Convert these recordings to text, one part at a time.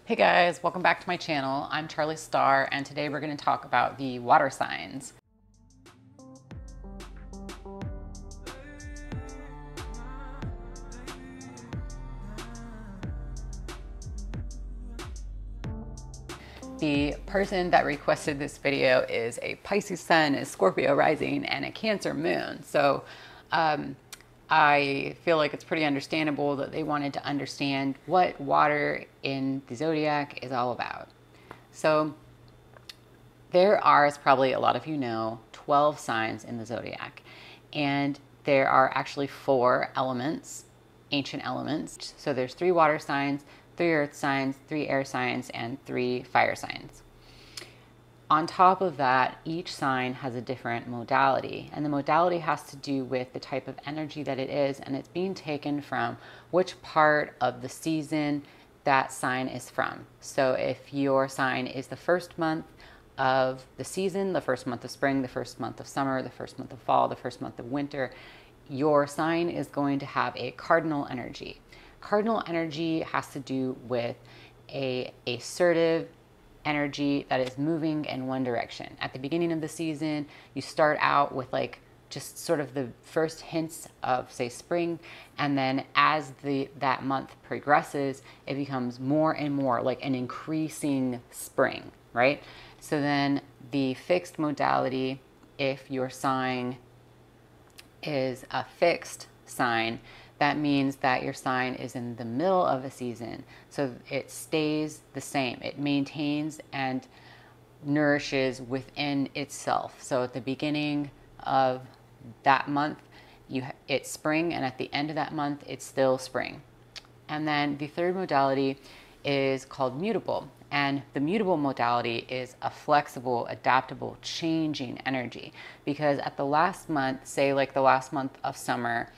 Hey guys, welcome back to my channel. I'm Charlie Starr, and today we're going to talk about the water signs. The person that requested this video is a Pisces sun, a Scorpio rising, and a Cancer moon. So I feel like it's pretty understandable that they wanted to understand what water in the zodiac is all about. So there are, as probably a lot of you know, 12 signs in the zodiac. And there are actually 4 elements, ancient elements. So there's 3 water signs, 3 earth signs, 3 air signs, and 3 fire signs. On top of that, each sign has a different modality, and the modality has to do with the type of energy that it is, and it's being taken from which part of the season that sign is from. So if your sign is the first month of the season, the first month of spring, the first month of summer, the first month of fall, the first month of winter, your sign is going to have a cardinal energy. Cardinal energy has to do with a assertive energy that is moving in one direction. At the beginning of the season, you start out with like just sort of the first hints of, say, spring, and then as that month progresses, it becomes more and more like an increasing spring, right? So then the fixed modality, if your sign is a fixed sign, that means that your sign is in the middle of a season. So it stays the same. It maintains and nourishes within itself. So at the beginning of that month, it's spring, and at the end of that month, it's still spring. And then the third modality is called mutable. And the mutable modality is a flexible, adaptable, changing energy. Because at the last month, say like the last month of summer,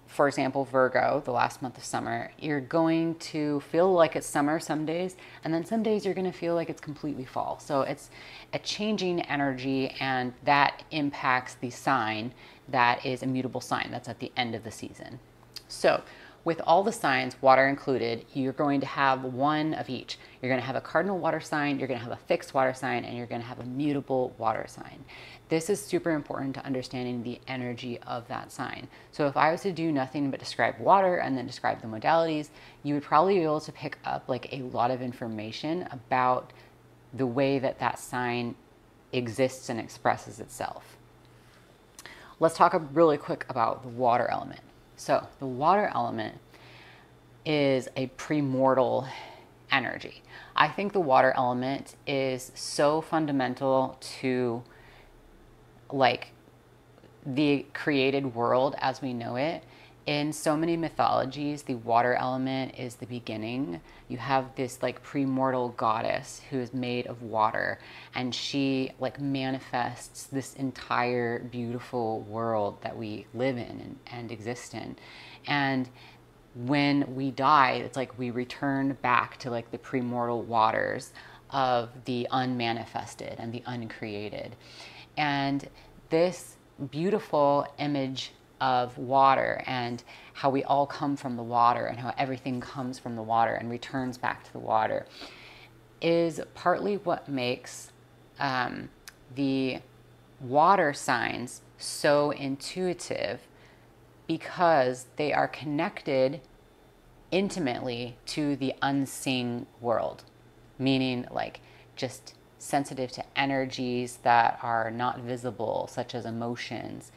for example, Virgo, the last month of summer, you're going to feel like it's summer some days, and then some days you're going to feel like it's completely fall. So it's a changing energy, and that impacts the sign that is a mutable sign that's at the end of the season. So with all the signs, water included, you're going to have one of each. You're going to have a cardinal water sign, you're going to have a fixed water sign, and you're going to have a mutable water sign. This is super important to understanding the energy of that sign. So if I was to do nothing but describe water and then describe the modalities, you would probably be able to pick up like a lot of information about the way that that sign exists and expresses itself. Let's talk really quick about the water element. So the water element is a primordial energy. I think the water element is so fundamental to like the created world as we know it. In so many mythologies, the water element is the beginning. You have this like primordial goddess who is made of water, and she like manifests this entire beautiful world that we live in and exist in. And when we die, it's like we return back to like the primordial waters of the unmanifested and the uncreated. And this beautiful image of water and how we all come from the water and how everything comes from the water and returns back to the water is partly what makes the water signs so intuitive, because they are connected intimately to the unseen world, meaning like just sensitive to energies that are not visible, such as emotions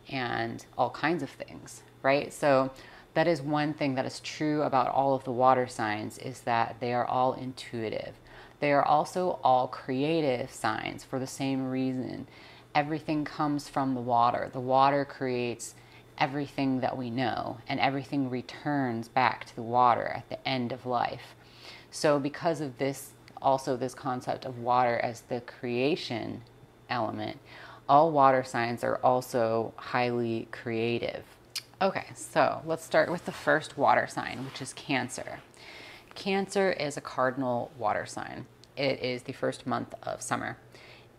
and all kinds of things, right? So that is one thing that is true about all of the water signs, is that they are all intuitive. They are also all creative signs for the same reason. Everything comes from the water. The water creates everything that we know, and everything returns back to the water at the end of life. So because of this, also this concept of water as the creation element, all water signs are also highly creative. Okay, so let's start with the first water sign, which is Cancer. Cancer is a cardinal water sign. It is the first month of summer,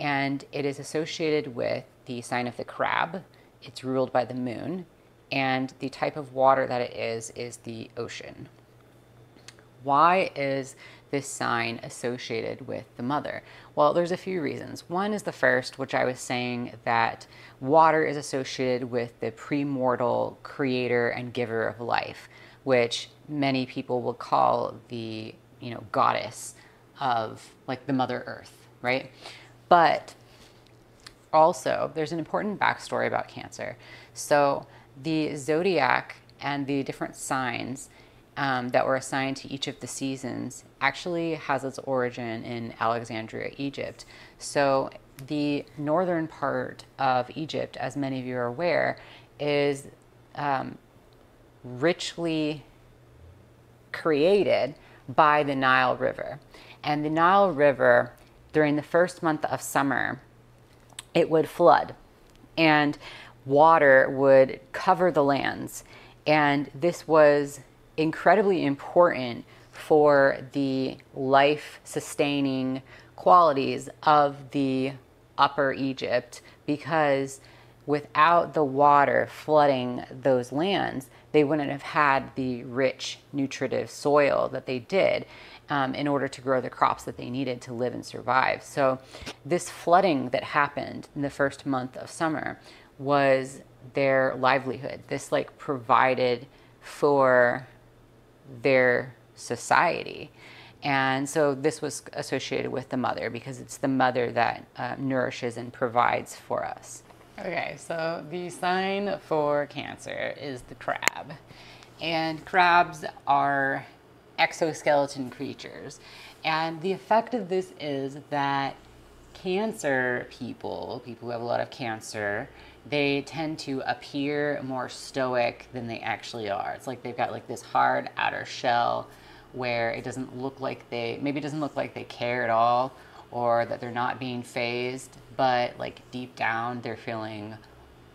and it is associated with the sign of the crab. It's ruled by the moon, and the type of water that it is the ocean. Why is this sign associated with the mother? Well, there's a few reasons. One is the first, which I was saying, that water is associated with the premortal creator and giver of life, which many people will call the, goddess of like the Mother Earth, right? But also, there's an important backstory about Cancer. So the zodiac and the different signs that were assigned to each of the seasons actually has its origin in Alexandria, Egypt. So the northern part of Egypt, as many of you are aware, is richly created by the Nile River. And the Nile River, during the first month of summer, it would flood and water would cover the lands. And this was incredibly important for the life-sustaining qualities of the Upper Egypt, because without the water flooding those lands, they wouldn't have had the rich, nutritive soil that they did in order to grow the crops that they needed to live and survive. So this flooding that happened in the first month of summer was their livelihood. This like provided for their society. And so this was associated with the mother, because it's the mother that nourishes and provides for us. Okay, so the sign for Cancer is the crab. And crabs are exoskeleton creatures. And the effect of this is that Cancer people who have a lot of Cancer, they tend to appear more stoic than they actually are. It's like they've got like this hard outer shell where it doesn't look like maybe it doesn't look like they care at all, or that they're not being phased, but like deep down they're feeling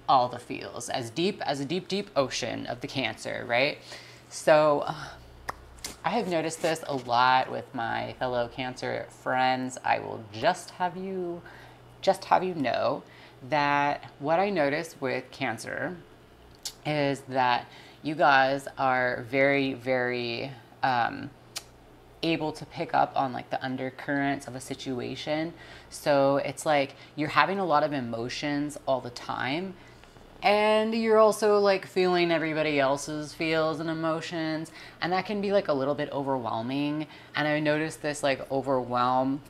all the feels, as deep as a deep, deep ocean of the Cancer, right? So I have noticed this a lot with my fellow Cancer friends. I will just have you know that what I notice with Cancer is that you guys are very, very able to pick up on like the undercurrents of a situation. So it's like you're having a lot of emotions all the time, and you're also like feeling everybody else's feels and emotions, and that can be like a little bit overwhelming. And I noticed this like overwhelm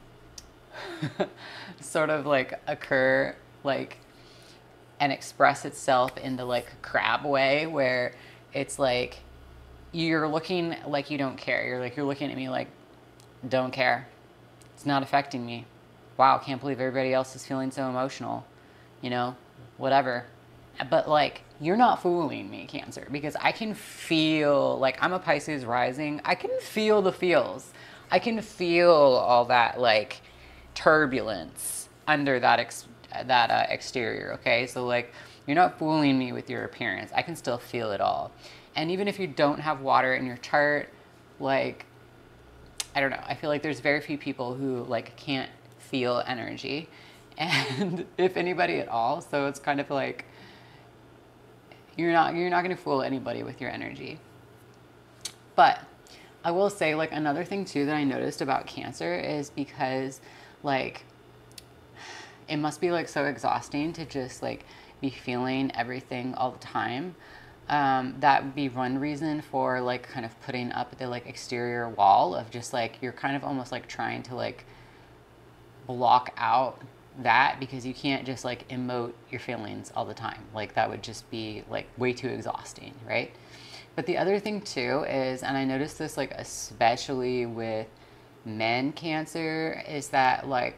sort of like occur like and express itself in the like crab way, where it's like you're looking like you don't care. You're looking at me like, don't care. It's not affecting me. Wow, can't believe everybody else is feeling so emotional. Whatever. But like, you're not fooling me, Cancer, because I can feel, like, I'm a Pisces rising. I can feel the feels. I can feel all that like turbulence under that exterior, okay? So like, you're not fooling me with your appearance. I can still feel it all. And even if you don't have water in your chart, like, I don't know, I feel like there's very few people who like can't feel energy, and if anybody at all. So it's kind of like you're not going to fool anybody with your energy. But I will say, like, another thing too that I noticed about Cancer is because like it must be like so exhausting to just like be feeling everything all the time. That would be one reason for like kind of putting up the like exterior wall of just like, you're kind of almost like trying to like block out that, because you can't just like emote your feelings all the time. Like that would just be like way too exhausting, right? But the other thing too is, and I noticed this like especially with men Cancer, is that like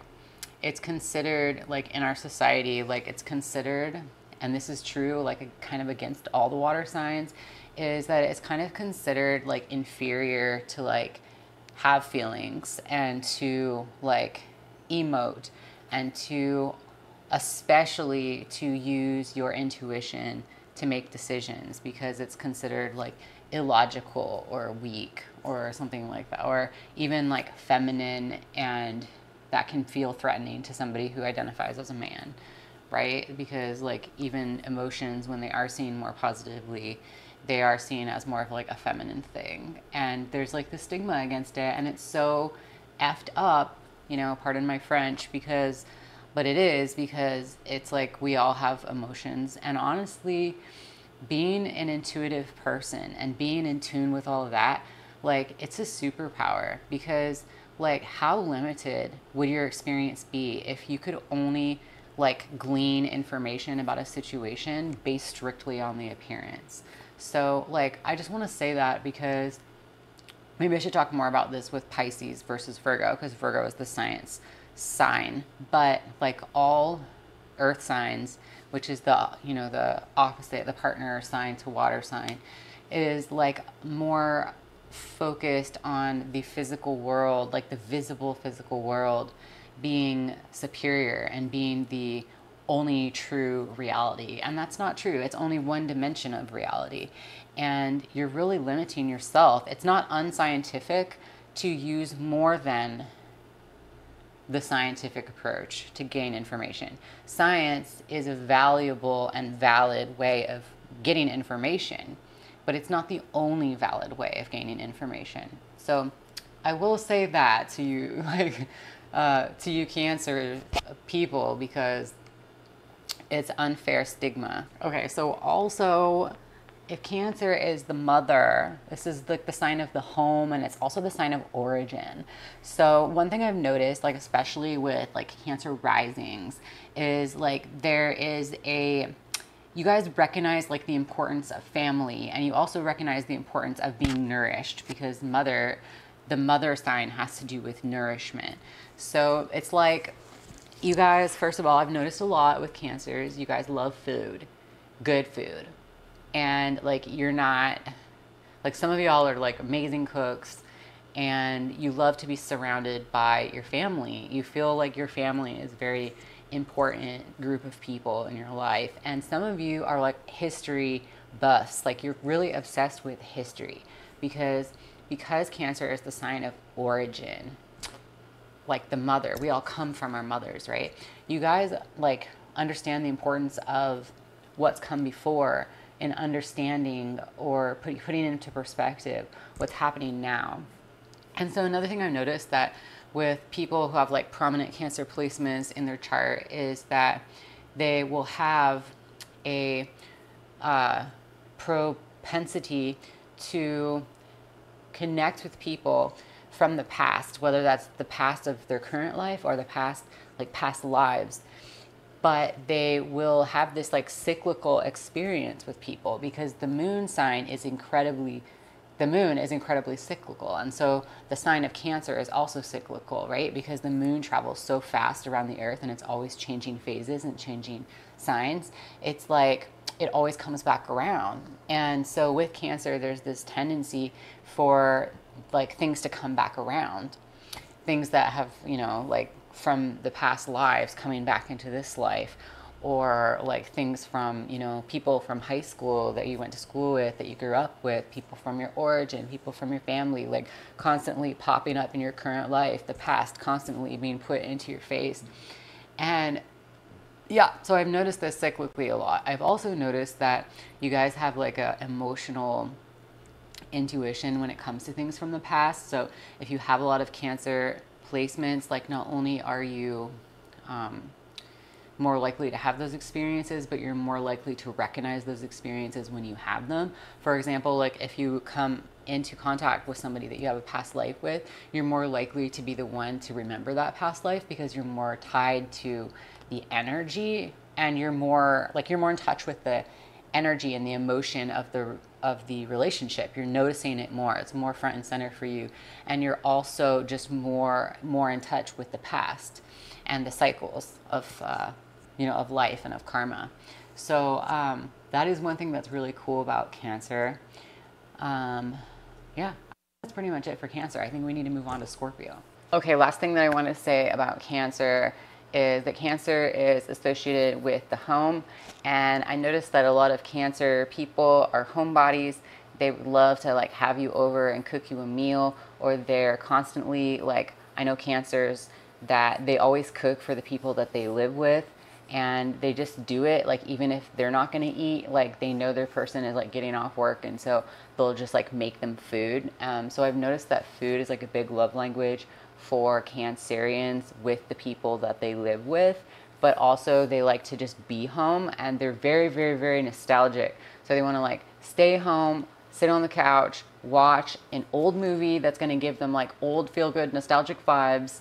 it's considered like in our society, like it's considered, and this is true like kind of against all the water signs, is that it's kind of considered like inferior to like have feelings and to like emote and to especially to use your intuition to make decisions, because it's considered like illogical or weak or something like that, or even like feminine, and that can feel threatening to somebody who identifies as a man, right? Because like even emotions, when they are seen more positively, they are seen as more of like a feminine thing. And there's like the stigma against it. And it's so effed up, you know, pardon my French, because, but it is, because it's like we all have emotions. And honestly, being an intuitive person and being in tune with all of that, like, it's a superpower. Because like, how limited would your experience be if you could only like glean information about a situation based strictly on the appearance? So like, I just want to say that, because maybe I should talk more about this with Pisces versus Virgo, because Virgo is the science sign. But like all earth signs, which is the, you know, the opposite, the partner sign to water sign, is like more focused on the physical world, like the visible physical world being superior and being the only true reality. And that's not true. It's only one dimension of reality. And you're really limiting yourself. It's not unscientific to use more than the scientific approach to gain information. Science is a valuable and valid way of getting information, but it's not the only valid way of gaining information. So I will say that to you, like, to you Cancer people, because it's unfair stigma. Okay, so also, if Cancer is the mother, this is like the sign of the home, and it's also the sign of origin. So one thing I've noticed, like especially with like Cancer risings, is like there is a, you guys recognize like the importance of family, and you also recognize the importance of being nourished, because the mother sign has to do with nourishment. So it's like, you guys, first of all, I've noticed a lot with Cancers, you guys love food, good food. And like, you're not, like, some of y'all are like amazing cooks, and you love to be surrounded by your family. You feel like your family is a very important group of people in your life. And some of you are like history buffs, like you're really obsessed with history, because Cancer is the sign of origin, like the mother. We all come from our mothers, right? You guys like understand the importance of what's come before, in understanding or putting into perspective what's happening now. And so another thing I've noticed that with people who have like prominent Cancer placements in their chart is that they will have a propensity to connect with people from the past, whether that's the past of their current life or the past, like past lives. But they will have this like cyclical experience with people, because the moon sign is incredibly cyclical. And so the sign of Cancer is also cyclical, right? Because the moon travels so fast around the earth, and it's always changing phases and changing signs. It's like, it always comes back around. And so with Cancer, there's this tendency for like things to come back around, things that have, you know, like from the past lives coming back into this life, or like things from, you know, people from high school that you went to school with, that you grew up with, people from your origin, people from your family, like constantly popping up in your current life, the past constantly being put into your face. And yeah, so I've noticed this cyclically a lot. I've also noticed that you guys have like a emotional intuition when it comes to things from the past. So if you have a lot of Cancer placements, like not only are you more likely to have those experiences, but you're more likely to recognize those experiences when you have them. For example, like if you come into contact with somebody that you have a past life with, you're more likely to be the one to remember that past life, because you're more tied to the energy, and you're more in touch with the energy and the emotion of the relationship. You're noticing it more. It's more front and center for you. And you're also just more in touch with the past and the cycles of of life and of karma. So that is one thing that's really cool about Cancer. Yeah, that's pretty much it for Cancer. I think we need to move on to Scorpio. Okay, last thing that I want to say about Cancer is that Cancer is associated with the home. And I noticed that a lot of Cancer people are homebodies. They would love to like have you over and cook you a meal, or they're constantly like, I know Cancers that they always cook for the people that they live with. and they just do it, like even if they're not going to eat, like they know their person is like getting off work, and so they'll just like make them food. So I've noticed that food is like a big love language for Cancerians with the people that they live with, but also they like to just be home, and they're very, very, very nostalgic. So they want to like stay home, sit on the couch, watch an old movie that's going to give them like old feel-good nostalgic vibes,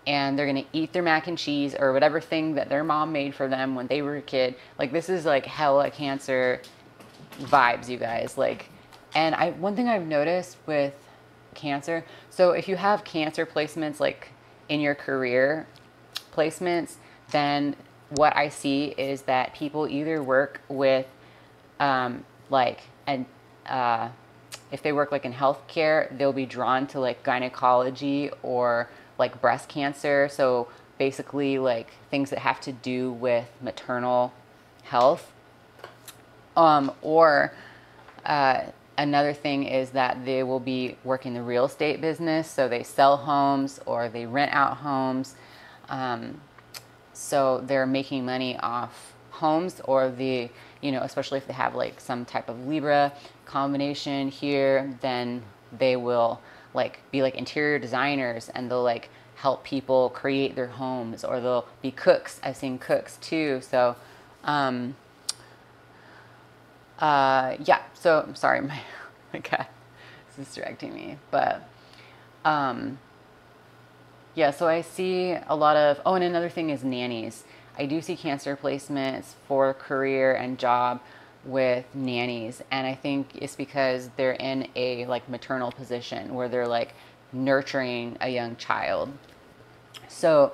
and they're going to eat their mac and cheese or whatever thing that their mom made for them when they were a kid. Like this is like hella Cancer vibes, you guys. Like, and one thing I've noticed with Cancer, so if you have Cancer placements like in your career placements, then what I see is that people either work with if they work like in healthcare, they'll be drawn to like gynecology or like breast cancer. So basically like things that have to do with maternal health. Another thing is that they will be working the real estate business. So they sell homes or they rent out homes. So they're making money off homes, or especially if they have like some type of Libra combination here, then they will like be like interior designers, and they'll like help people create their homes, or they'll be cooks. I've seen cooks too. So, yeah, so I'm sorry, my cat is distracting me, but, yeah, so I see a lot of, and another thing is nannies. I do see Cancer placements for career and job with nannies, and I think it's because they're in a like maternal position where they're like nurturing a young child. So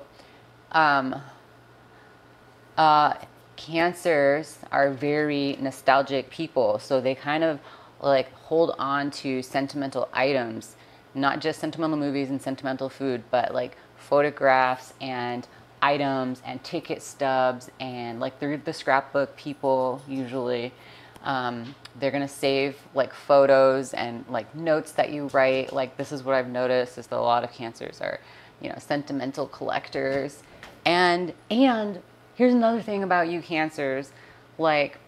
Cancers are very nostalgic people, so they kind of like hold on to sentimental items, not just sentimental movies and sentimental food, but like photographs and items and ticket stubs, and like they're the scrapbook people usually. They're gonna save like photos and like notes that you write. Like this is what I've noticed, is that a lot of Cancers are, sentimental collectors. And here's another thing about you Cancers, like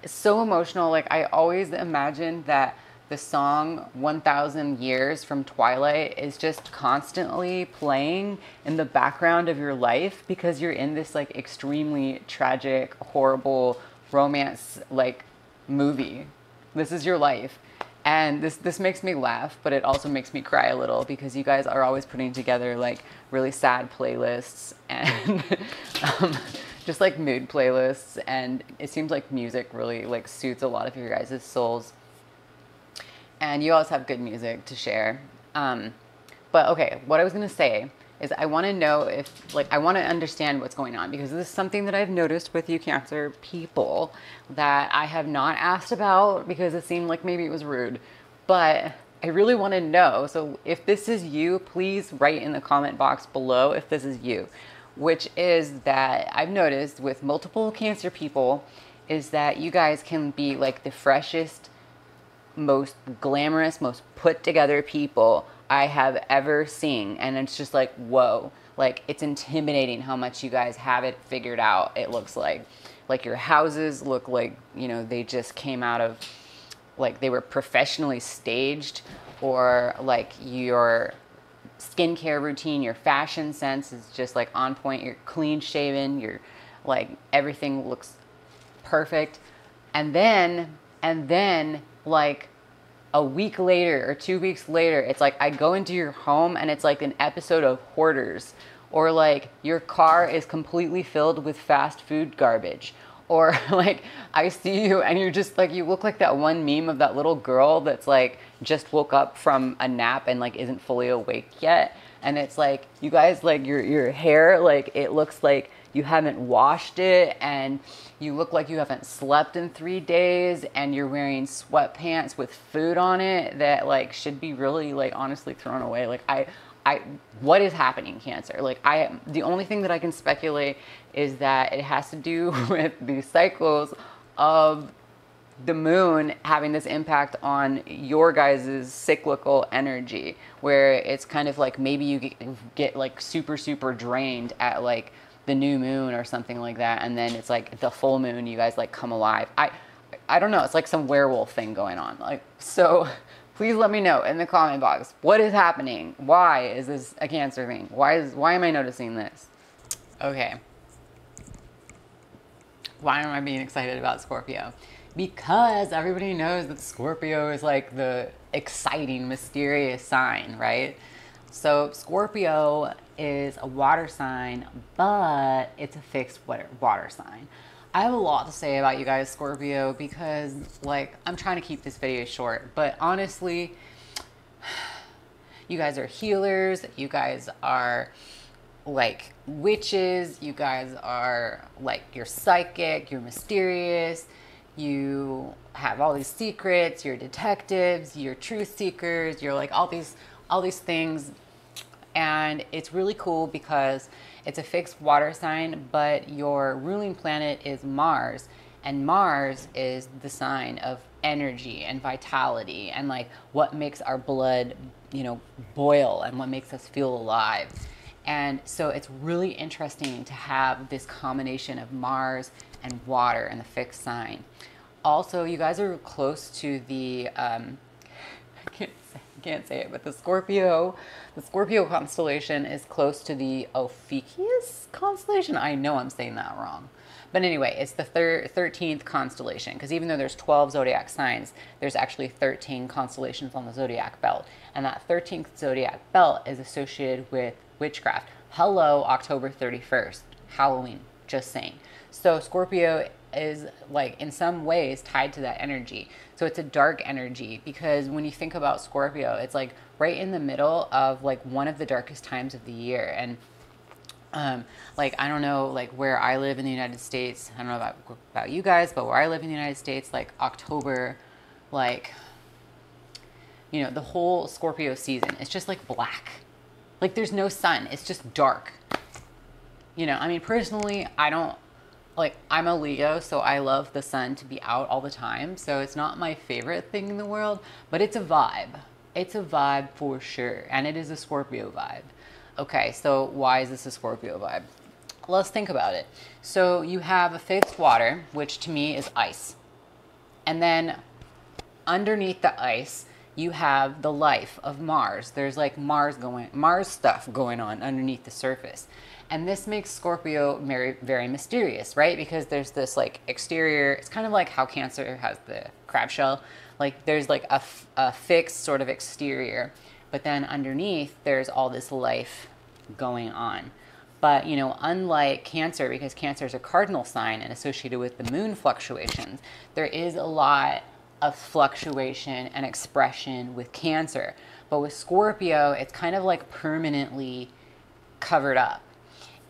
it's so emotional. Like I always imagine that the song 1000 Years from Twilight is just constantly playing in the background of your life, because you're in this like extremely tragic, horrible romance like movie. This is your life. And this makes me laugh, but it also makes me cry a little, because you guys are always putting together like really sad playlists and just like mood playlists, and it seems like music really like suits a lot of your guys' souls. And you always have good music to share. But okay, what I was gonna say is I wanna know if, like, I wanna understand what's going on, because this is something that I've noticed with you Cancer people that I have not asked about because it seemed like maybe it was rude, but I really wanna know. So if this is you, please write in the comment box below if this is you, which is that I've noticed with multiple Cancer people is that you guys can be like the freshest, most glamorous, most put together people I have ever seen. And it's just like, whoa, like it's intimidating how much you guys have it figured out. It looks like your houses look like, they just came out of, like they were professionally staged, or like your skincare routine, your fashion sense is just like on point. You're clean shaven, you're like, everything looks perfect. And then like a week later or 2 weeks later, it's like I go into your home and it's like an episode of Hoarders, or like your car is completely filled with fast food garbage, or like I see you and you're just like, you look like that one meme of that little girl that's like just woke up from a nap and like isn't fully awake yet. And it's like, you guys, like your hair, like it looks like you haven't washed it, and you look like you haven't slept in 3 days, and you're wearing sweatpants with food on it that like should be really like honestly thrown away. Like what is happening, Cancer? Like the only thing that I can speculate is that it has to do with the cycles of the moon having this impact on your guys' cyclical energy, where it's kind of like maybe you get like super, super drained at like the new moon or something like that, and then it's like the full moon, you guys like come alive. I don't know, it's like some werewolf thing going on. Like, so please let me know in the comment box, what is happening? Why is this a Cancer thing? Why am I noticing this? Okay. Why am I being excited about Scorpio? Because everybody knows that Scorpio is like the exciting, mysterious sign, right? So Scorpio is a water sign, but it's a fixed water sign. I have a lot to say about you guys, Scorpio, because like I'm trying to keep this video short, but honestly, you guys are healers, you guys are like witches, you guys are like, you're psychic, you're mysterious, you have all these secrets, you're detectives, you're truth seekers, you're like all these things. And it's really cool because it's a fixed water sign, but your ruling planet is Mars, and Mars is the sign of energy and vitality and like what makes our blood, you know, boil and what makes us feel alive. And so it's really interesting to have this combination of Mars and water and the fixed sign. Also, you guys are close to the, I can't say it, but the Scorpio constellation is close to the Ophiuchus constellation. I know I'm saying that wrong. But anyway, it's the 13th constellation, because even though there's 12 zodiac signs, there's actually 13 constellations on the zodiac belt. And that 13th zodiac belt is associated with witchcraft. Hello, October 31st, Halloween, just saying. So Scorpio is like in some ways tied to that energy. So it's a dark energy, because when you think about Scorpio, it's like right in the middle of like one of the darkest times of the year. And like, I don't know, like where I live in the United States, I don't know about you guys, but where I live in the United States, like October, like, you know, the whole Scorpio season, it's just like black. Like there's no sun, it's just dark. You know, I mean, personally, I don't, like, I'm a Leo, so I love the sun to be out all the time. So it's not my favorite thing in the world, but it's a vibe. It's a vibe for sure. And it is a Scorpio vibe. Okay, so why is this a Scorpio vibe? Let's think about it. So you have a fixed water, which to me is ice. And then underneath the ice, you have the life of Mars. There's like Mars stuff going on underneath the surface. And this makes Scorpio very, very mysterious, right? Because there's this like exterior, it's kind of like how Cancer has the crab shell. Like there's like a fixed sort of exterior, but then underneath there's all this life going on. But, you know, unlike Cancer, because Cancer is a cardinal sign and associated with the moon fluctuations, there is a lot of fluctuation and expression with Cancer. But with Scorpio, it's kind of like permanently covered up.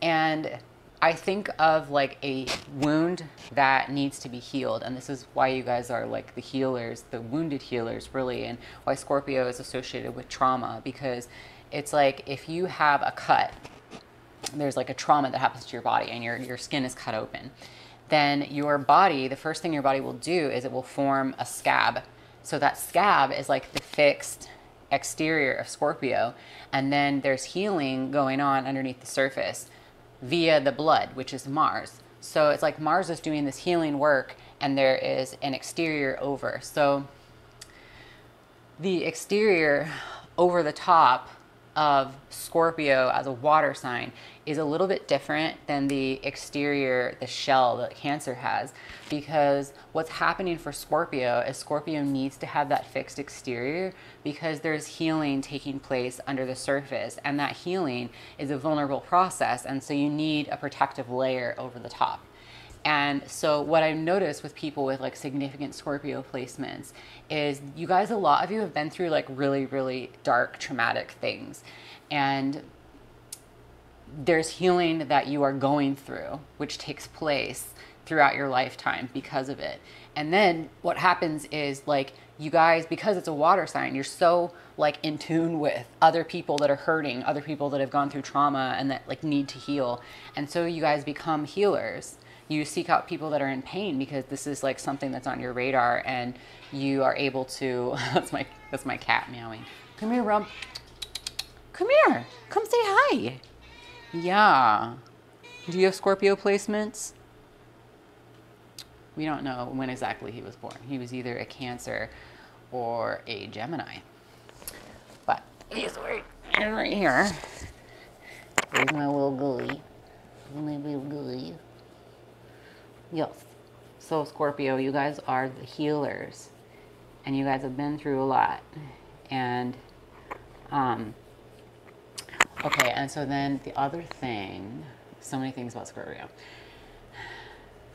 And I think of like a wound that needs to be healed. And this is why you guys are like the healers, the wounded healers really, and why Scorpio is associated with trauma, because it's like if you have a cut, there's like a trauma that happens to your body and your skin is cut open, then your body, the first thing your body will do is it will form a scab. So that scab is like the fixed exterior of Scorpio. And then there's healing going on underneath the surface via the blood, which is Mars. So it's like Mars is doing this healing work and there is an exterior over. So the exterior over the top of Scorpio as a water sign is a little bit different than the exterior, the shell that Cancer has, because what's happening for Scorpio is Scorpio needs to have that fixed exterior because there's healing taking place under the surface, and that healing is a vulnerable process, and so you need a protective layer over the top. And so what I've noticed with people with like significant Scorpio placements is you guys, a lot of you have been through like really, really dark, traumatic things. And there's healing that you are going through, which takes place throughout your lifetime because of it. And then what happens is like you guys, because it's a water sign, you're so like in tune with other people that are hurting, other people that have gone through trauma and that like need to heal. And so you guys become healers. You seek out people that are in pain because this is like something that's on your radar, and you are able to, that's my cat meowing. Come here, Come here. Come say hi. Yeah. Do you have Scorpio placements? We don't know when exactly he was born. He was either a Cancer or a Gemini. But he's right here. There's my little guy. My little guy. Yes. So Scorpio, you guys are the healers. And you guys have been through a lot. And, okay, and so then the other thing, so many things about Scorpio.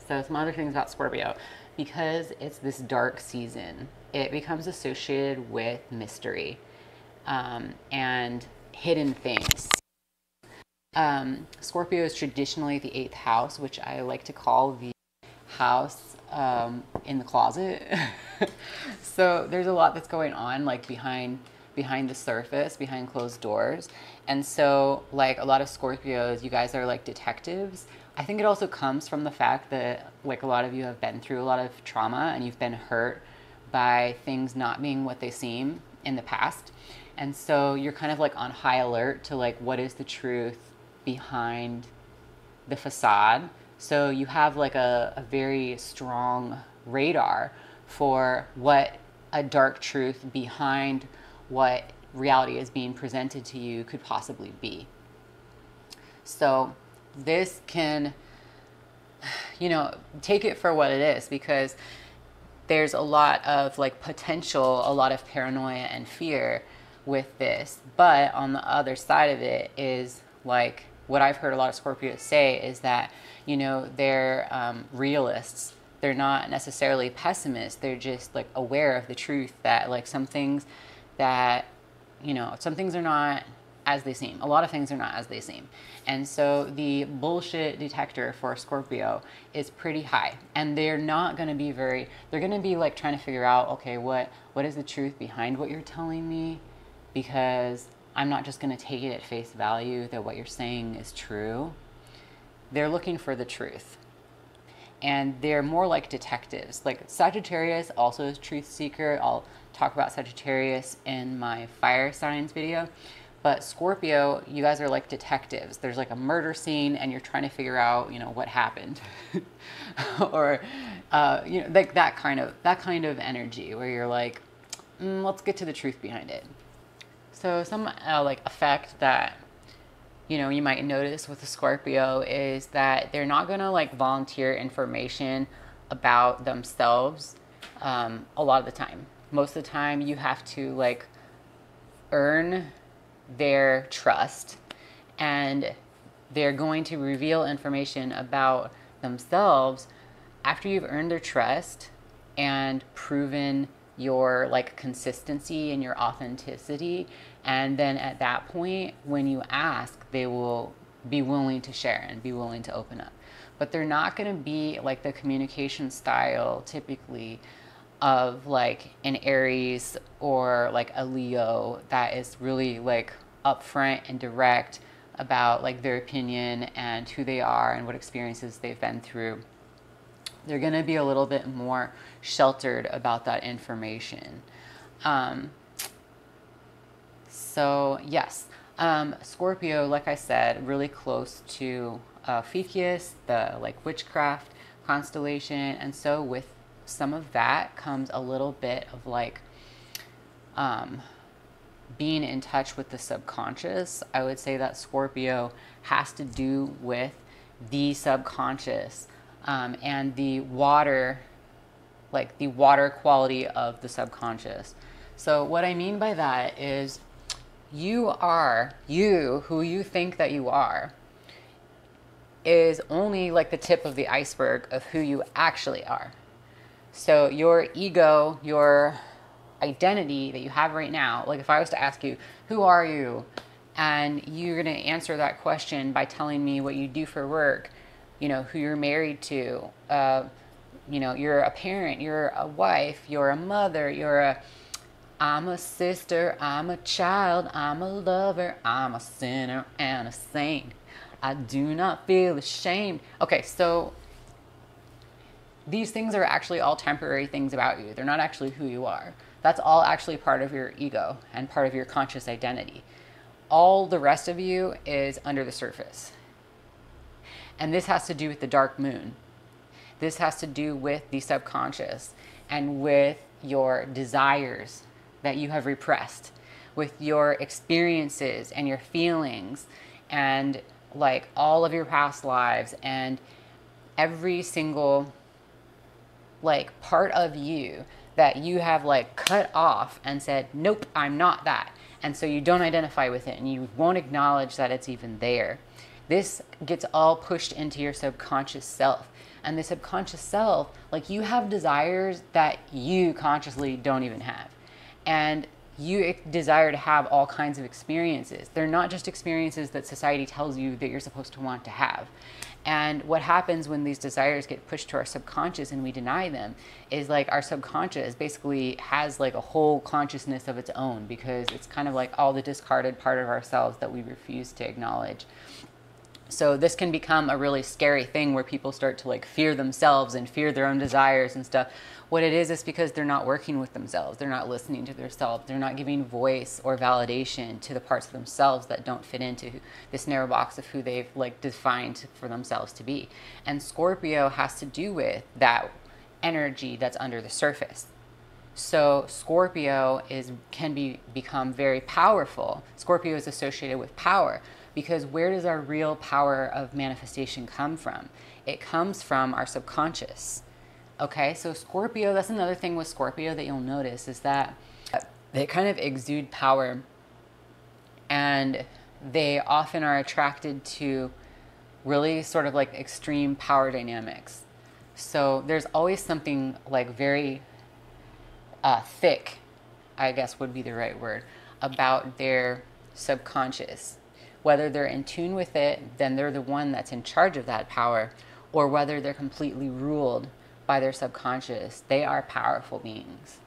So some other things about Scorpio, because it's this dark season, it becomes associated with mystery and hidden things. Scorpio is traditionally the 8th house, which I like to call the house in the closet. So there's a lot that's going on, like behind the surface, behind closed doors. And so like a lot of Scorpios, you guys are like detectives. I think it also comes from the fact that like a lot of you have been through a lot of trauma and you've been hurt by things not being what they seem in the past. And so you're kind of like on high alert to like what is the truth behind the facade. So you have like a very strong radar for what a dark truth behind what reality is being presented to you could possibly be. So this can, you know, take it for what it is, because there's a lot of like potential, a lot of paranoia and fear with this. But on the other side of it is like what I've heard a lot of Scorpios say is that, you know, they're realists. They're not necessarily pessimists. They're just like aware of the truth that like some things that, you know, some things are not as they seem. A lot of things are not as they seem. And so the bullshit detector for Scorpio is pretty high. And they're not going to be they're going to be like trying to figure out, okay, what is the truth behind what you're telling me? Because I'm not just going to take it at face value that what you're saying is true. They're looking for the truth. And they're more like detectives. Like Sagittarius also is truth seeker. I'll talk about Sagittarius in my fire signs video. But Scorpio, you guys are like detectives. There's like a murder scene and you're trying to figure out, you know, what happened. Or, you know, like that kind of energy where you're like, let's get to the truth behind it. So some like effect that, you know, you might notice with the Scorpio is that they're not going to like volunteer information about themselves a lot of the time. Most of the time you have to like earn their trust, and they're going to reveal information about themselves after you've earned their trust and proven your like consistency and your authenticity. And then at that point, when you ask, they will be willing to share and be willing to open up. But they're not going to be like the communication style typically of like an Aries or like a Leo that is really like upfront and direct about like their opinion and who they are and what experiences they've been through. They're going to be a little bit more sheltered about that information. So yes, Scorpio, like I said, really close to Ficus, the like witchcraft constellation. And so with some of that comes a little bit of like being in touch with the subconscious. I would say that Scorpio has to do with the subconscious and the water, like the water quality of the subconscious. So what I mean by that is you who you think that you are is only like the tip of the iceberg of who you actually are. So your ego, your identity that you have right now, like if I was to ask you, who are you? And you're going to answer that question by telling me what you do for work, you know, who you're married to, you know, you're a parent, you're a wife, you're a mother, I'm a sister, I'm a child, I'm a lover, I'm a sinner and a saint. I do not feel ashamed. Okay, so these things are actually all temporary things about you. They're not actually who you are. That's all actually part of your ego and part of your conscious identity. All the rest of you is under the surface. And this has to do with the dark moon. This has to do with the subconscious and with your desires that you have repressed, with your experiences and your feelings and like all of your past lives and every single like part of you that you have like cut off and said, nope, I'm not that. And so you don't identify with it and you won't acknowledge that it's even there. This gets all pushed into your subconscious self. And the subconscious self, like you have desires that you consciously don't even have. And you desire to have all kinds of experiences. They're not just experiences that society tells you that you're supposed to want to have. And what happens when these desires get pushed to our subconscious and we deny them is like our subconscious basically has like a whole consciousness of its own, because it's kind of like all the discarded part of ourselves that we refuse to acknowledge. So this can become a really scary thing where people start to like fear themselves and fear their own desires and stuff. What it is because they're not working with themselves. They're not listening to themselves. They're not giving voice or validation to the parts of themselves that don't fit into this narrow box of who they've like defined for themselves to be. And Scorpio has to do with that energy that's under the surface. So Scorpio can become very powerful. Scorpio is associated with power. Because where does our real power of manifestation come from? It comes from our subconscious. Okay, so Scorpio, that's another thing with Scorpio that you'll notice is that they kind of exude power, and they often are attracted to really sort of like extreme power dynamics. So there's always something like very thick, I guess would be the right word, about their subconscious. Whether they're in tune with it, then they're the one that's in charge of that power, or whether they're completely ruled by their subconscious. They are powerful beings.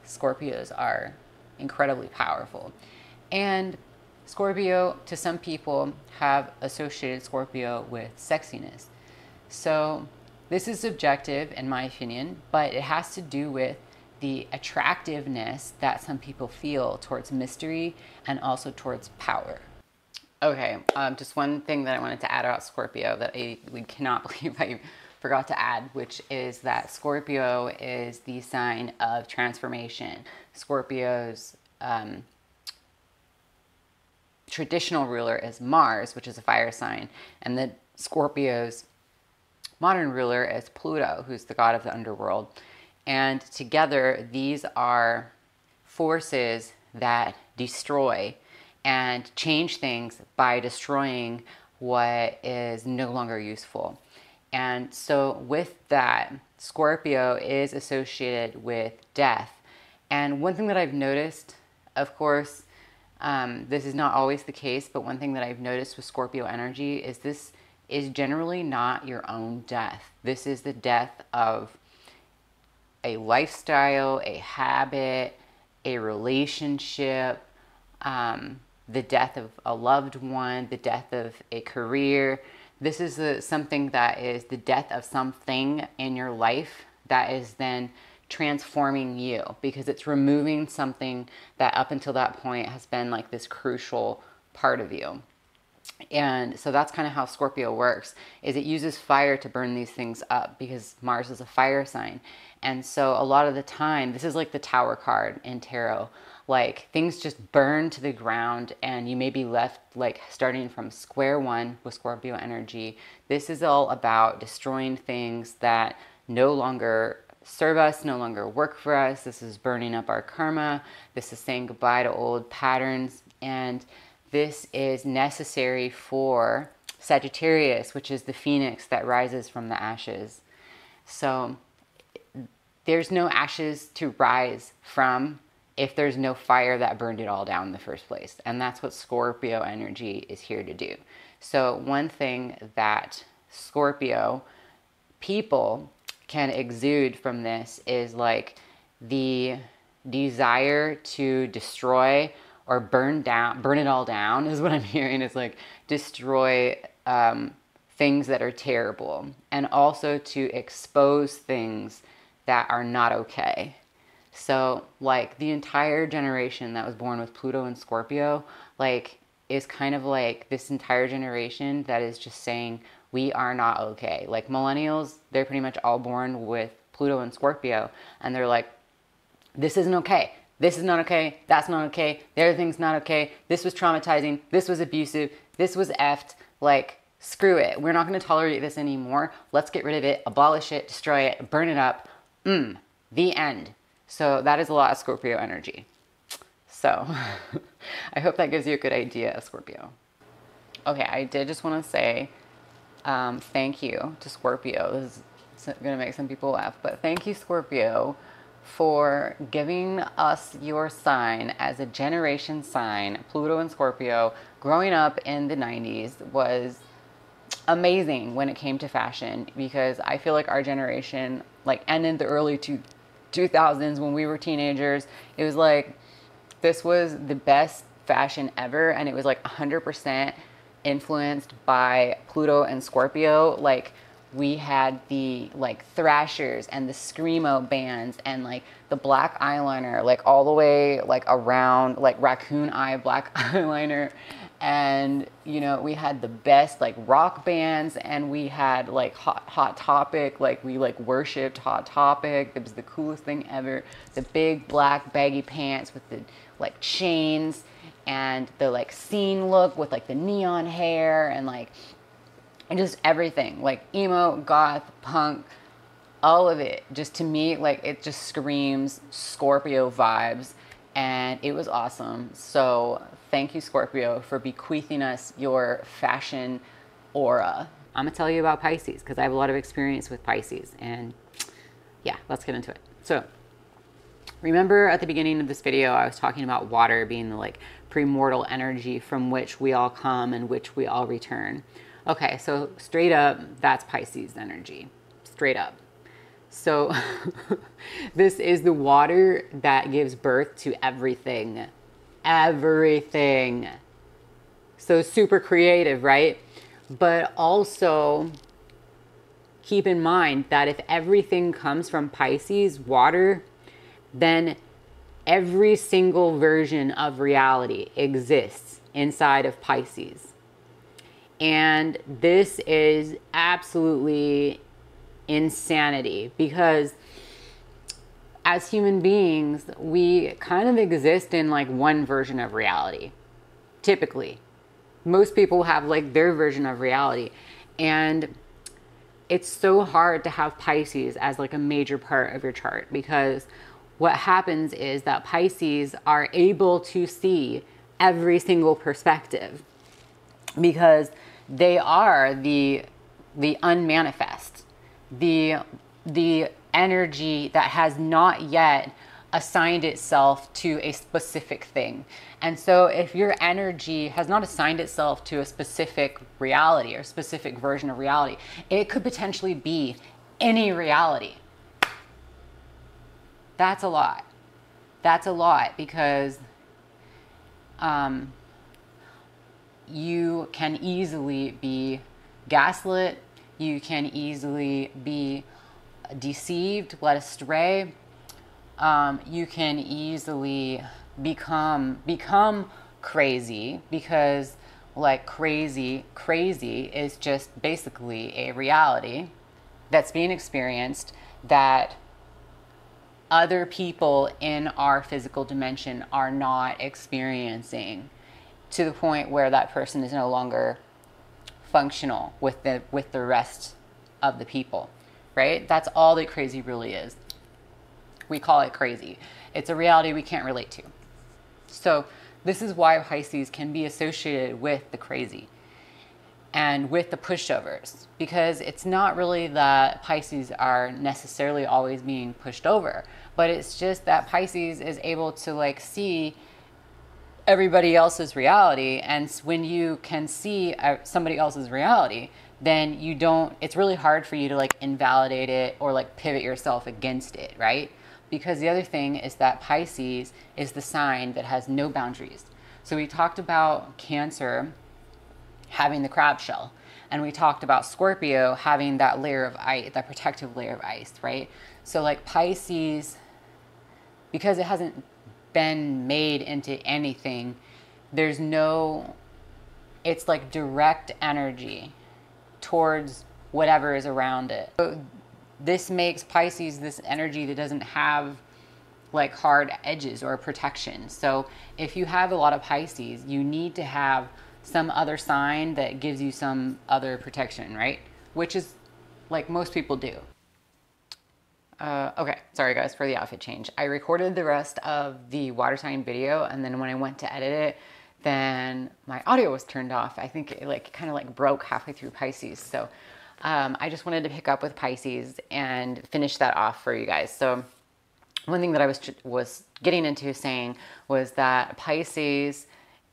Scorpios are incredibly powerful. And Scorpio, to some people, have associated Scorpio with sexiness. So this is subjective in my opinion, but it has to do with the attractiveness that some people feel towards mystery and also towards power. Okay, just one thing that I wanted to add about Scorpio that we cannot believe I forgot to add, which is that Scorpio is the sign of transformation. Scorpio's traditional ruler is Mars, which is a fire sign, and the Scorpio's modern ruler is Pluto, who's the god of the underworld. And together, these are forces that destroy and change things by destroying what is no longer useful. And so with that, Scorpio is associated with death. And one thing that I've noticed, of course, this is not always the case, but one thing that I've noticed with Scorpio energy is this is generally not your own death. This is the death of a lifestyle, a habit, a relationship, the death of a loved one, the death of a career. This is something that is the death of something in your life that is then transforming you, because it's removing something that up until that point has been like this crucial part of you. And so that's kind of how Scorpio works, is it uses fire to burn these things up, because Mars is a fire sign. And so a lot of the time, this is like the Tower card in tarot, like things just burn to the ground and you may be left like starting from square one with Scorpio energy. This is all about destroying things that no longer serve us, no longer work for us. This is burning up our karma. This is saying goodbye to old patterns. And this is necessary for Sagittarius, which is the phoenix that rises from the ashes. So there's no ashes to rise from if there's no fire that burned it all down in the first place. And that's what Scorpio energy is here to do. So one thing that Scorpio people can exude from this is like the desire to destroy or burn it all down is what I'm hearing. Is like destroy things that are terrible, and also to expose things that are not okay. So like the entire generation that was born with Pluto and Scorpio, like is kind of like this entire generation that is just saying we are not okay. Like millennials, they're pretty much all born with Pluto and Scorpio, and they're like, this isn't okay. This is not okay. That's not okay. The other thing's not okay. This was traumatizing. This was abusive. This was effed. Like, screw it. We're not going to tolerate this anymore. Let's get rid of it, abolish it, destroy it, burn it up. The end. So that is a lot of Scorpio energy. So I hope that gives you a good idea of Scorpio. Okay, I did just want to say thank you to Scorpio. This is going to make some people laugh, but thank you, Scorpio, for giving us your sign as a generation sign. Pluto and Scorpio, growing up in the 90s was amazing when it came to fashion, because I feel like our generation, like, and in the early 2000s when we were teenagers, it was like, this was the best fashion ever, and it was like 100% influenced by Pluto and Scorpio. Like, we had the like thrashers and the screamo bands and like the black eyeliner, like all the way like around, like raccoon eye black eyeliner. And, you know, we had the best like rock bands, and we had like Hot Topic, like we like worshipped Hot Topic. It was the coolest thing ever. The big black baggy pants with the like chains, and the like scene look with like the neon hair, and like, and just everything, like emo, goth, punk, all of it. Just, to me, like, it just screams Scorpio vibes, and it was awesome. So thank you, Scorpio, for bequeathing us your fashion aura. I'm gonna tell you about Pisces because I have a lot of experience with Pisces, and yeah, let's get into it. So remember at the beginning of this video, I was talking about water being the like premortal energy from which we all come and which we all return. Okay, so straight up, that's Pisces energy, straight up. So this is the water that gives birth to everything, everything. So super creative, right? But also keep in mind that if everything comes from Pisces, water, then every single version of reality exists inside of Pisces. And this is absolutely insanity, because as human beings, we kind of exist in like one version of reality. Typically, most people have like their version of reality, and it's so hard to have Pisces as like a major part of your chart, because what happens is that Pisces are able to see every single perspective, because they are the unmanifest, the energy that has not yet assigned itself to a specific thing. And so if your energy has not assigned itself to a specific reality or specific version of reality, it could potentially be any reality. That's a lot. That's a lot, because you can easily be gaslit, you can easily be deceived, led astray, you can easily become crazy, because like crazy is just basically a reality that's being experienced that other people in our physical dimension are not experiencing, to the point where that person is no longer functional with the rest of the people, right? That's all that crazy really is. We call it crazy. It's a reality we can't relate to. So this is why Pisces can be associated with the crazy and with the pushovers, because it's not really that Pisces are necessarily always being pushed over, but it's just that Pisces is able to like see everybody else's reality. And when you can see somebody else's reality, then it's really hard for you to like invalidate it or like pivot yourself against it, right? Because the other thing is that Pisces is the sign that has no boundaries. So we talked about Cancer having the crab shell, and we talked about Scorpio having that layer of ice, that protective layer of ice, right? So like Pisces, because it hasn't been made into anything, there's no It's like direct energy towards whatever is around it. So this makes Pisces this energy that doesn't have like hard edges or protection. So if you have a lot of Pisces, you need to have some other sign that gives you some other protection, right? Which is like most people do. Okay, sorry guys for the outfit change. I recorded the rest of the water sign video, and then when I went to edit it, then my audio was turned off. I think it like kind of like broke halfway through Pisces. So I just wanted to pick up with Pisces and finish that off for you guys. So one thing that I was getting into saying was that Pisces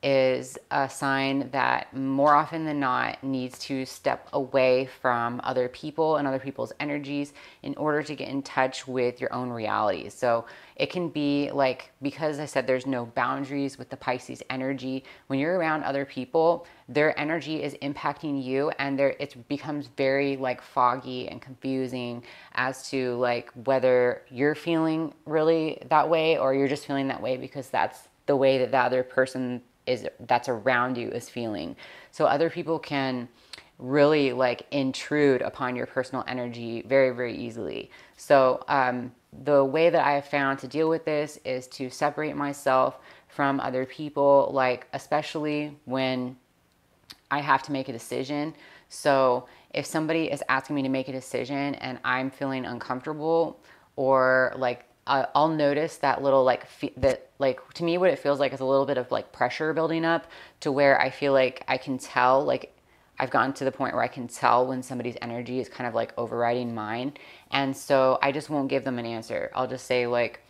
is a sign that more often than not needs to step away from other people and other people's energies in order to get in touch with your own reality. So it can be like, because I said there's no boundaries with the Pisces energy, when you're around other people, their energy is impacting you, and it becomes very like foggy and confusing as to like whether you're feeling really that way or you're just feeling that way because that's the way that the other person that's around you is feeling. So other people can really like intrude upon your personal energy very, very easily. So the way that I have found to deal with this is to separate myself from other people, like especially when I have to make a decision. So if somebody is asking me to make a decision and I'm feeling uncomfortable, or like I'll notice that little like to me what it feels like is a little bit of like pressure building up, to where I feel like I can tell, like I've gotten to the point where I can tell when somebody's energy is kind of like overriding mine. And so I just won't give them an answer. I'll just say like,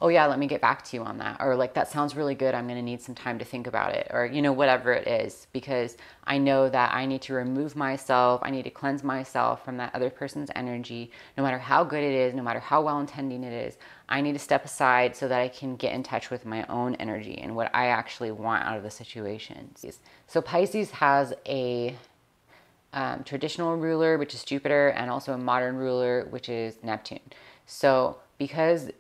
oh yeah, let me get back to you on that. Or like, that sounds really good. I'm going to need some time to think about it. Or, you know, whatever it is, because I know that I need to remove myself. I need to cleanse myself from that other person's energy. No matter how good it is, no matter how well intending it is, I need to step aside so that I can get in touch with my own energy and what I actually want out of the situation. So Pisces has a traditional ruler, which is Jupiter, and also a modern ruler, which is Neptune. So because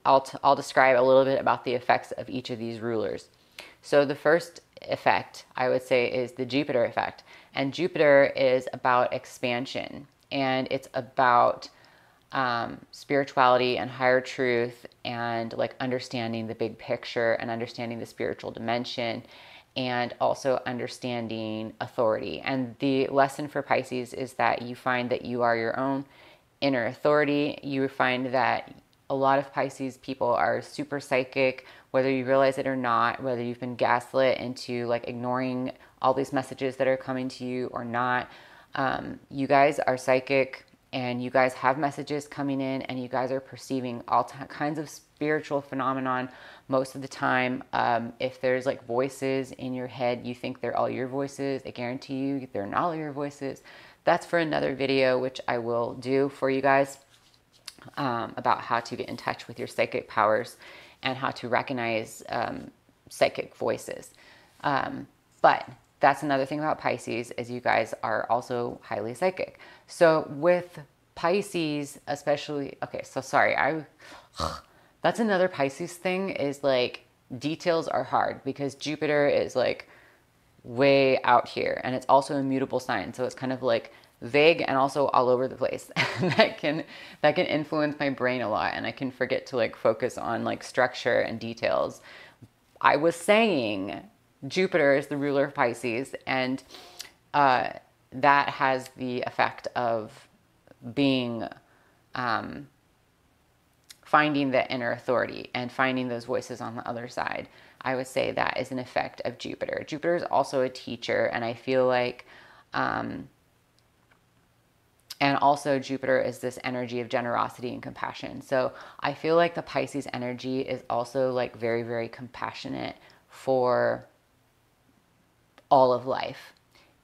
I'll describe a little bit about the effects of each of these rulers. So the first effect, I would say, is the Jupiter effect. And Jupiter is about expansion, and it's about spirituality and higher truth, and like understanding the big picture and understanding the spiritual dimension, and also understanding authority. And the lesson for Pisces is that you find that you are your own inner authority. You find that a lot of Pisces people are super psychic, whether you realize it or not, whether you've been gaslit into like ignoring all these messages that are coming to you or not. You guys are psychic, and you guys have messages coming in, and you guys are perceiving all kinds of spiritual phenomenon most of the time. If there's like voices in your head, you think they're all your voices. I guarantee you they're not all your voices. That's for another video, which I will do for you guys. About how to get in touch with your psychic powers and how to recognize psychic voices. But that's another thing about Pisces, is you guys are also highly psychic. So with Pisces, especially, okay, so sorry, that's another Pisces thing, is like details are hard because Jupiter is like way out here, and it's also a mutable sign. So it's kind of like vague and also all over the place. that can influence my brain a lot, and I can forget to like focus on like structure and details. I was saying Jupiter is the ruler of Pisces, and that has the effect of being finding the inner authority and finding those voices on the other side. I would say that is an effect of Jupiter. Jupiter is also a teacher, and I feel like and also Jupiter is this energy of generosity and compassion. So I feel like the Pisces energy is also like very, very compassionate for all of life.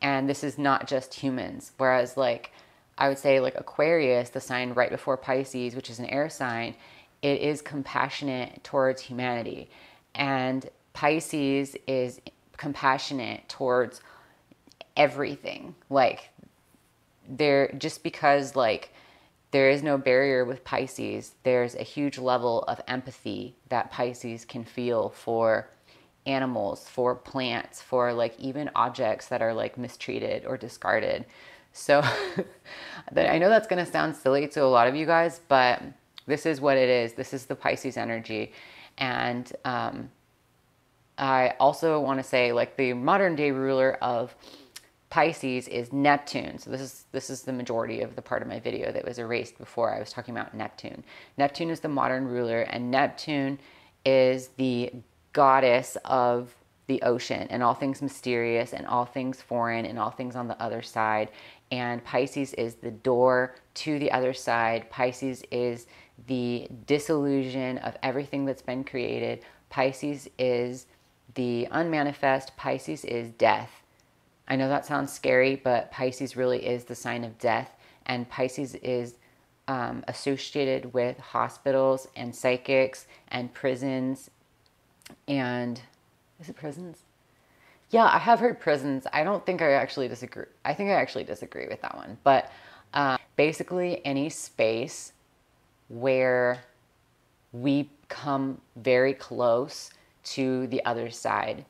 And this is not just humans. Whereas like, I would say like Aquarius, the sign right before Pisces, which is an air sign, it is compassionate towards humanity. And Pisces is compassionate towards everything. Like, just because like there is no barrier with Pisces, there's a huge level of empathy that Pisces can feel for animals, for plants, for like even objects that are like mistreated or discarded. So I know that's going to sound silly to a lot of you guys, but this is what it is. This is the Pisces energy. And I also want to say, like, the modern day ruler of Pisces is Neptune. So this is the majority of the part of my video that was erased before I was talking about Neptune. Neptune is the modern ruler, and Neptune is the goddess of the ocean and all things mysterious and all things foreign and all things on the other side. And Pisces is the door to the other side. Pisces is the disillusion of everything that's been created. Pisces is the unmanifest. Pisces is death. I know that sounds scary, but Pisces really is the sign of death. And Pisces is associated with hospitals and psychics and prisons. And is it prisons? Yeah, I have heard prisons. I don't think I actually disagree. I think I actually disagree with that one. But basically any space where we come very close to the other side.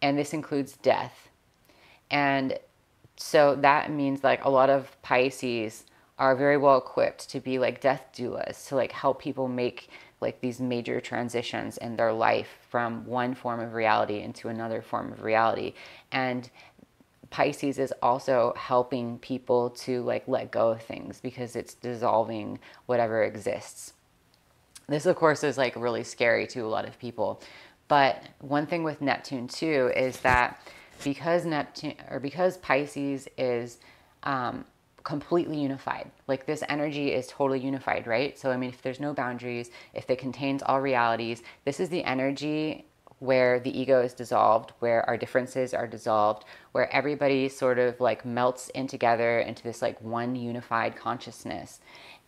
And this includes death. And so that means like a lot of Pisces are very well equipped to be like death doulas, to like help people make like these major transitions in their life from one form of reality into another form of reality. And Pisces is also helping people to like let go of things because it's dissolving whatever exists. This, of course, is like really scary to a lot of people. But one thing with Neptune too is that because Pisces is completely unified, like this energy is totally unified, right? So I mean, if there's no boundaries, if it contains all realities, this is the energy where the ego is dissolved, where our differences are dissolved, where everybody sort of like melts in together into this like one unified consciousness.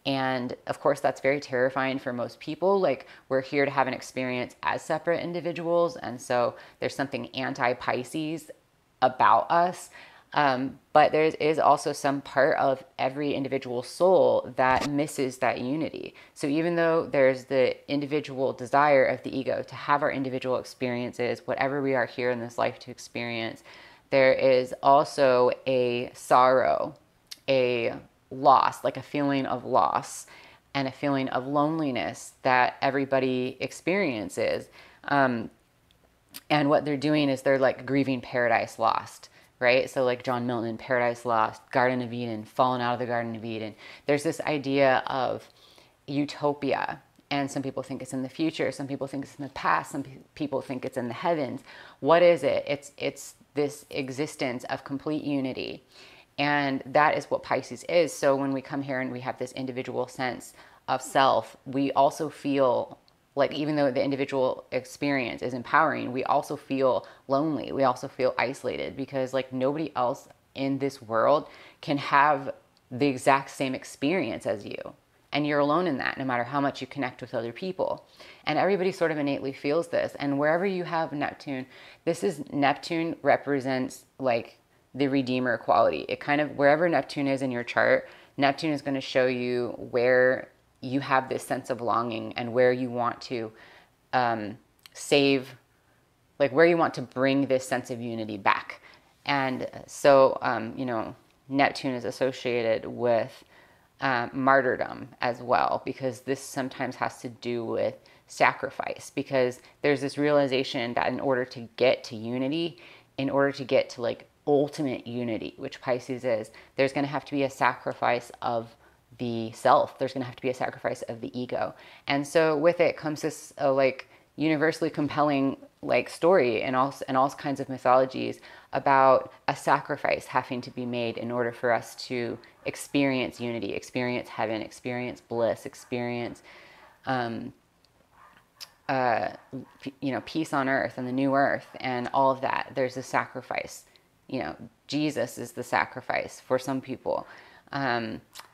And of course, that's very terrifying for most people. Like, we're here to have an experience as separate individuals. And so there's something anti-Pisces about us. But there is also some part of every individual soul that misses that unity. So even though there's the individual desire of the ego to have our individual experiences, whatever we are here in this life to experience, there is also a sorrow, a loss, like a feeling of loss and a feeling of loneliness that everybody experiences. And what they're doing is they're like grieving paradise lost, right? So like John Milton, Paradise Lost, Garden of Eden, fallen out of the Garden of Eden. There's this idea of utopia. And some people think it's in the future. Some people think it's in the past. Some people think it's in the heavens. What is it? It's this existence of complete unity. And that is what Pisces is. So when we come here and we have this individual sense of self, we also feel like, even though the individual experience is empowering, we also feel lonely. We also feel isolated because like nobody else in this world can have the exact same experience as you. And you're alone in that, no matter how much you connect with other people. And everybody sort of innately feels this. And wherever you have Neptune, Neptune represents like the redeemer quality. It kind of, wherever Neptune is in your chart, Neptune is going to show you where you have this sense of longing and where you want to save, like where you want to bring this sense of unity back. And so, Neptune is associated with martyrdom as well, because this sometimes has to do with sacrifice, because there's this realization that in order to get to unity, in order to get to like ultimate unity, which Pisces is, there's going to have to be a sacrifice of the self. There's going to have to be a sacrifice of the ego. And so with it comes this like universally compelling like story in all kinds of mythologies about a sacrifice having to be made in order for us to experience unity, experience heaven, experience bliss, experience peace on earth and the new earth and all of that. There's a sacrifice. Jesus is the sacrifice for some people.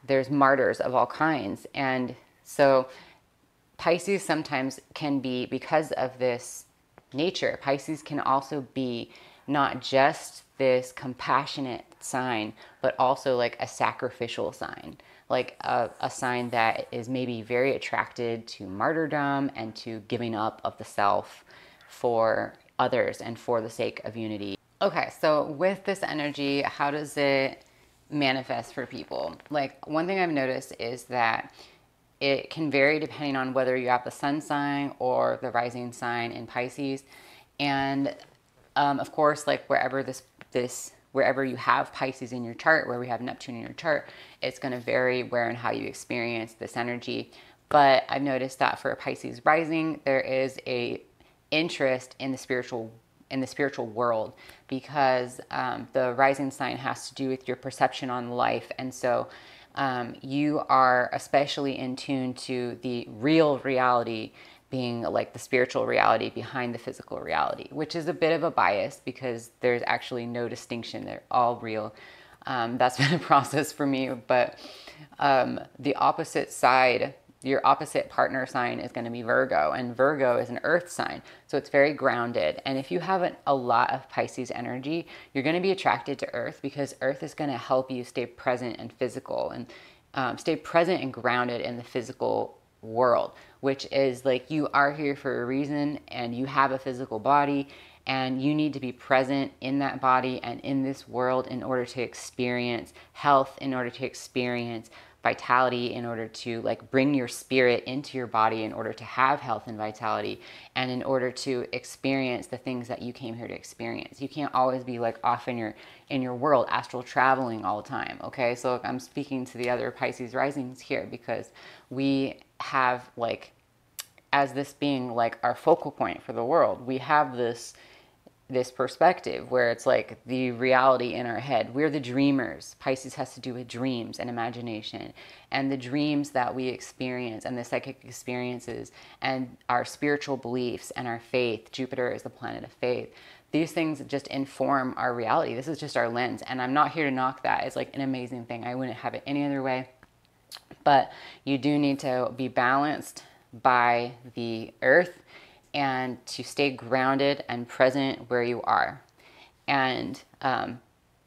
There's martyrs of all kinds. And so Pisces sometimes can be, because of this nature, Pisces can also be not just this compassionate sign, but also like a sacrificial sign, like a sign that is maybe very attracted to martyrdom and to giving up of the self for others and for the sake of unity. Okay, so with this energy, how does it manifest for people? Like, one thing I've noticed is that it can vary depending on whether you have the sun sign or the rising sign in Pisces. And of course, like wherever wherever you have Pisces in your chart, where we have Neptune in your chart, it's going to vary where and how you experience this energy. But I've noticed that for a Pisces rising, there is a interest in the spiritual world, because the rising sign has to do with your perception on life. And so you are especially in tune to the real reality, being like the spiritual reality behind the physical reality, which is a bit of a bias because there's actually no distinction. They're all real. That's been a process for me. But the opposite side, your opposite partner sign, is going to be Virgo, and Virgo is an earth sign. So it's very grounded. And if you have a lot of Pisces energy, you're going to be attracted to earth, because earth is going to help you stay present and physical, and stay present and grounded in the physical world, which is like, you are here for a reason, and you have a physical body, and you need to be present in that body and in this world in order to experience health, in order to experience vitality, in order to like bring your spirit into your body, in order to have health and vitality, and in order to experience the things that you came here to experience. You can't always be like off in your world, astral traveling all the time. Okay, so I'm speaking to the other Pisces risings here, because we have, like, as this being like our focal point for the world, we have this perspective where it's like the reality in our head. We're the dreamers. Pisces has to do with dreams and imagination, and the dreams that we experience, and the psychic experiences, and our spiritual beliefs, and our faith. Jupiter is the planet of faith. These things just inform our reality. This is just our lens, and I'm not here to knock that. It's like an amazing thing. I wouldn't have it any other way. But you do need to be balanced by the earth, and to stay grounded and present where you are, and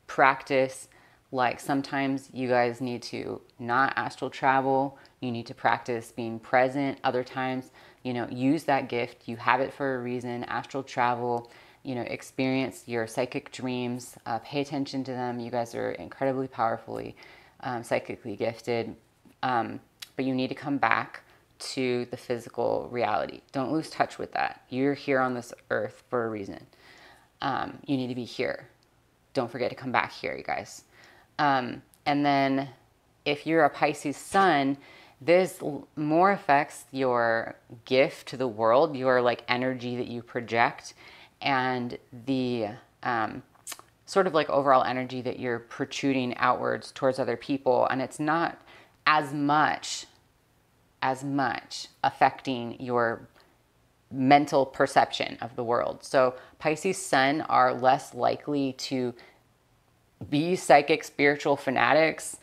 practice. Like, sometimes you guys need to not astral travel. You need to practice being present. Other times, use that gift. You have it for a reason. Astral travel, experience your psychic dreams. Pay attention to them. You guys are incredibly powerfully psychically gifted. But you need to come back to the physical reality. Don't lose touch with that. You're here on this earth for a reason. You need to be here. Don't forget to come back here, you guys. And then if you're a Pisces sun, this more affects your gift to the world, your like energy that you project, and the sort of like overall energy that you're protruding outwards towards other people. And it's not as much affecting your mental perception of the world. So Pisces sun are less likely to be psychic spiritual fanatics,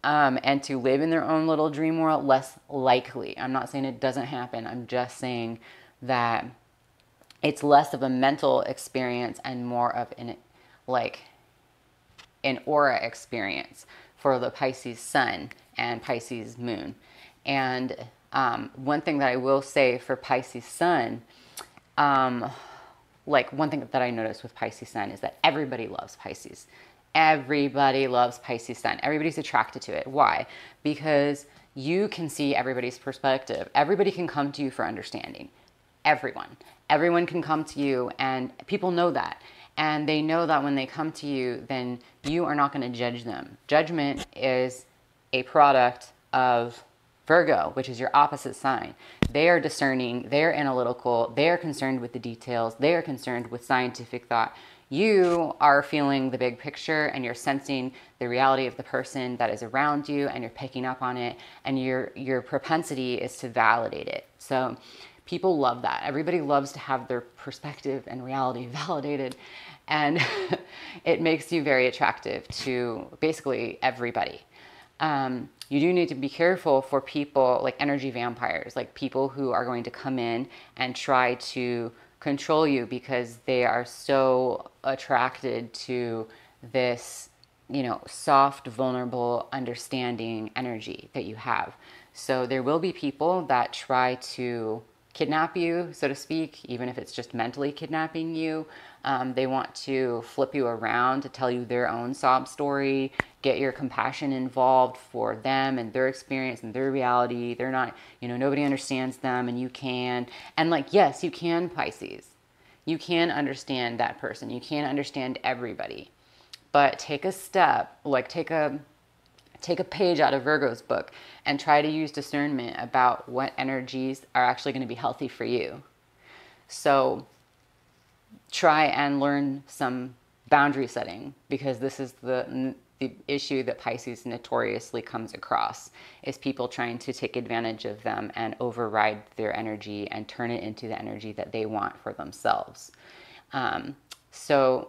and to live in their own little dream world. Less likely. I'm not saying it doesn't happen. I'm just saying that it's less of a mental experience and more of an aura experience for the Pisces sun and Pisces moon. And one thing that I will say for Pisces sun, one thing that I noticed with Pisces sun is that everybody loves Pisces. Everybody loves Pisces sun. Everybody's attracted to it. Why? Because you can see everybody's perspective. Everybody can come to you for understanding. Everyone can come to you, and people know that. And they know that when they come to you, then you are not going to judge them. Judgment is a product of Virgo, which is your opposite sign. They are discerning, they're analytical, they're concerned with the details, they are concerned with scientific thought. You are feeling the big picture, and you're sensing the reality of the person that is around you, and you're picking up on it, and your propensity is to validate it. So people love that. Everybody loves to have their perspective and reality validated, and it makes you very attractive to basically everybody. You do need to be careful for people like energy vampires, like people who are going to come in and try to control you because they are so attracted to this, soft, vulnerable, understanding energy that you have. So there will be people that try to kidnap you, so to speak, even if it's just mentally kidnapping you. They want to flip you around to tell you their own sob story, get your compassion involved for them and their experience and their reality. They're not, nobody understands them and you can. And like, yes, you can, Pisces. You can understand that person. You can understand everybody. But take a step, like take a page out of Virgo's book and try to use discernment about what energies are actually going to be healthy for you. So try and learn some boundary setting, because this is the issue that Pisces notoriously comes across, is people trying to take advantage of them and override their energy and turn it into the energy that they want for themselves. So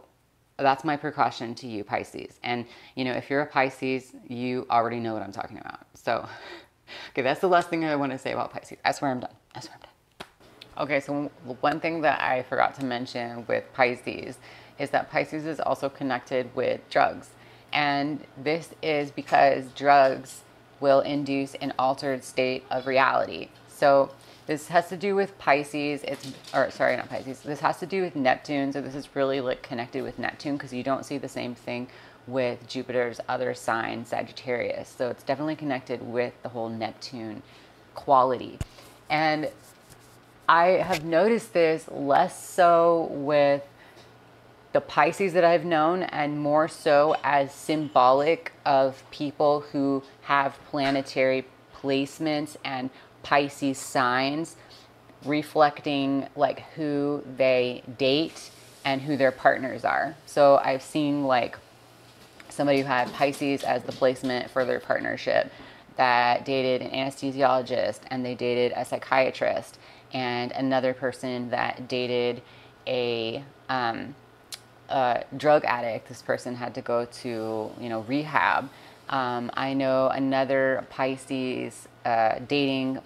that's my precaution to you, Pisces. And, if you're a Pisces, you already know what I'm talking about. So, okay, that's the last thing I want to say about Pisces. I swear I'm done. Okay, so one thing that I forgot to mention with Pisces is that Pisces is also connected with drugs. And this is because drugs will induce an altered state of reality. So this has to do with Pisces. This has to do with Neptune. So this is really like connected with Neptune, because you don't see the same thing with Jupiter's other sign, Sagittarius. So it's definitely connected with the whole Neptune quality. And I have noticed this less so with the Pisces that I've known, and more so as symbolic of people who have planetary placements and Pisces signs reflecting like who they date and who their partners are. So I've seen like somebody who had Pisces as the placement for their partnership that dated an anesthesiologist, and they dated a psychiatrist, and another person that dated a drug addict. This person had to go to, rehab. I know another Pisces dating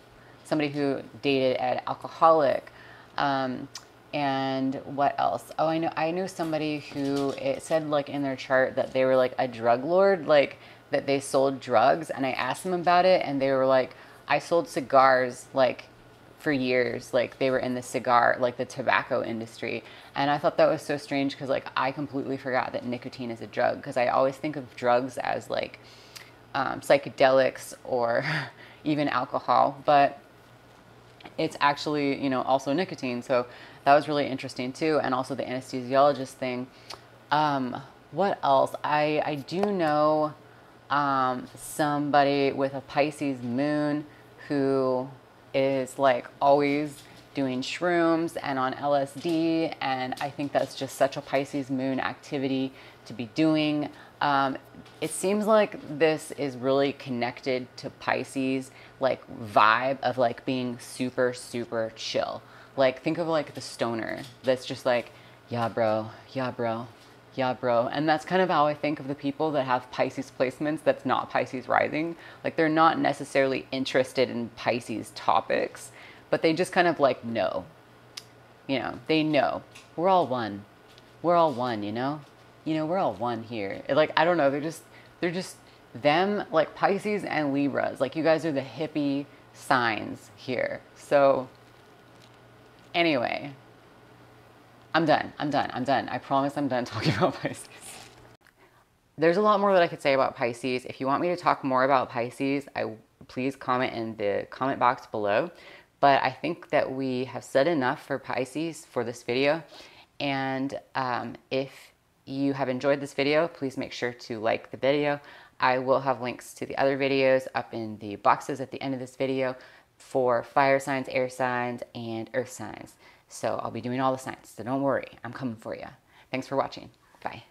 somebody who dated an alcoholic. And what else? Oh, I knew somebody who, it said like in their chart that they were like a drug lord, like that they sold drugs. And I asked them about it, and they were like, I sold cigars like for years. Like they were in the cigar, like the tobacco industry. And I thought that was so strange, because like I completely forgot that nicotine is a drug, because I always think of drugs as like psychedelics or even alcohol, but it's actually, also nicotine. So that was really interesting too. And also the anesthesiologist thing. What else? I do know somebody with a Pisces moon who is like always doing shrooms and on LSD. And I think that's just such a Pisces moon activity to be doing. It seems like this is really connected to Pisces, like vibe of like being super, super chill. Like think of like the stoner that's just like, yeah, bro, yeah, bro, yeah, bro. And that's kind of how I think of the people that have Pisces placements that's not Pisces rising. Like they're not necessarily interested in Pisces topics, but they just kind of like know, they know we're all one. We're all one, we're all one here. Like, I don't know. They're just them, like Pisces and Libras. Like you guys are the hippie signs here. So anyway, I'm done. I promise I'm done talking about Pisces. There's a lot more that I could say about Pisces. If you want me to talk more about Pisces, please comment in the comment box below. But I think that we have said enough for Pisces for this video. And if you have enjoyed this video, please make sure to like the video. I will have links to the other videos up in the boxes at the end of this video for fire signs, air signs, and earth signs. So I'll be doing all the signs, so don't worry, I'm coming for you. Thanks for watching. Bye.